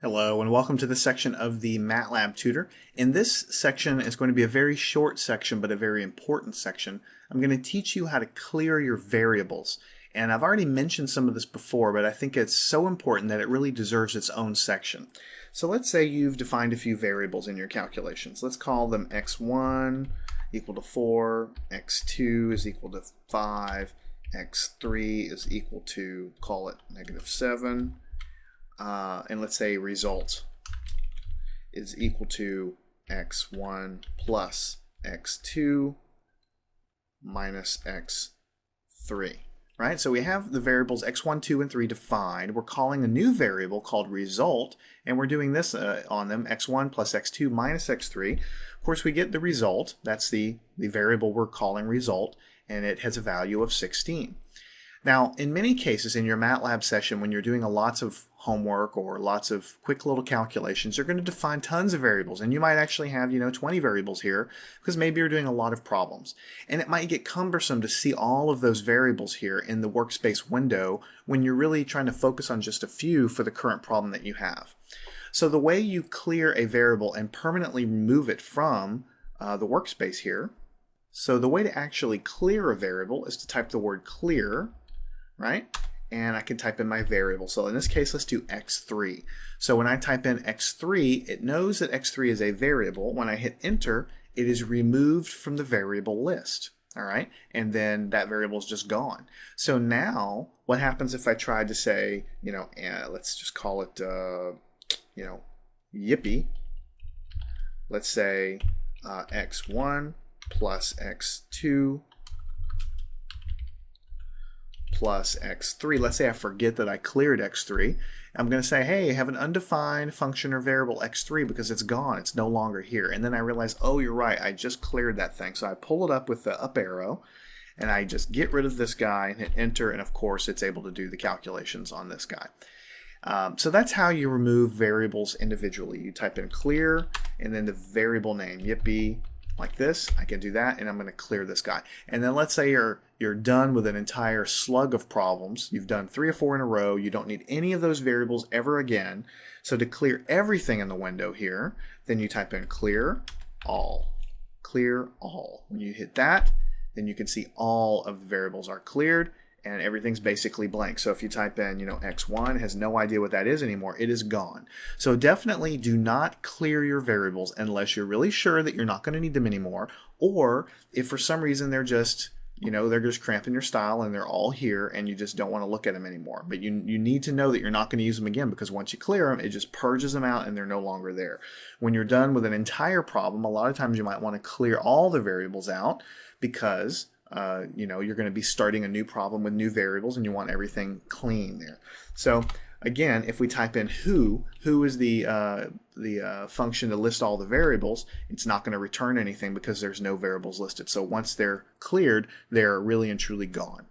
Hello and welcome to this section of the MATLAB tutor. In this section is going to be a very short section but a very important section. I'm going to teach you how to clear your variables. And I've already mentioned some of this before, but I think it's so important that it really deserves its own section. So let's say you've defined a few variables in your calculations. Let's call them x1 equal to 4, x2 is equal to 5, x3 is equal to, call it -7. And let's say result is equal to x1 plus x2 minus x3. Right? So we have the variables x1, 2, and 3 defined. We're calling a new variable called result, and we're doing this on them, x1 plus x2 minus x3. Of course, we get the result. That's the variable we're calling result, and it has a value of 16. Now, in many cases in your MATLAB session, when you're doing lots of homework or lots of quick little calculations, you're going to define tons of variables. And you might actually have, 20 variables here because maybe you're doing a lot of problems. And it might get cumbersome to see all of those variables here in the workspace window when you're really trying to focus on just a few for the current problem that you have. So the way you clear a variable and permanently remove it from the workspace here, so the way to actually clear a variable is to type the word clear, right? And I can type in my variable. So in this case, let's do x3. So when I type in x3, it knows that x3 is a variable. When I hit enter, it is removed from the variable list. All right, and then that variable is just gone. So now, what happens if I tried to say, let's just call it, yippee. Let's say x1 plus x2 plus x3. Let's say I forget that I cleared x3. I'm going to say, hey, I have an undefined function or variable x3 because it's gone. It's no longer here. And then I realize, oh, you're right. I just cleared that thing. So I pull it up with the up arrow and I just get rid of this guy and hit enter. And of course, it's able to do the calculations on this guy. So that's how you remove variables individually. You type in clear and then the variable name, yippee, like this. I can do that, and I'm going to clear this guy. And then let's say you're done with an entire slug of problems. You've done 3 or 4 in a row. You don't need any of those variables ever again. So to clear everything in the window here, then you type in clear all. Clear all. When you hit that, then you can see all of the variables are cleared and everything's basically blank. So if you type in, x1, it has no idea what that is anymore. It is gone. So definitely do not clear your variables unless you're really sure that you're not going to need them anymore, or if for some reason they're just, they're just cramping your style and they're all here and you just don't want to look at them anymore. But you need to know that you're not going to use them again, because once you clear them, it just purges them out and they're no longer there. When you're done with an entire problem, a lot of times you might want to clear all the variables out because you're going to be starting a new problem with new variables and you want everything clean there. So again, if we type in who is the function to list all the variables, it's not going to return anything because there's no variables listed. So once they're cleared, they're really and truly gone.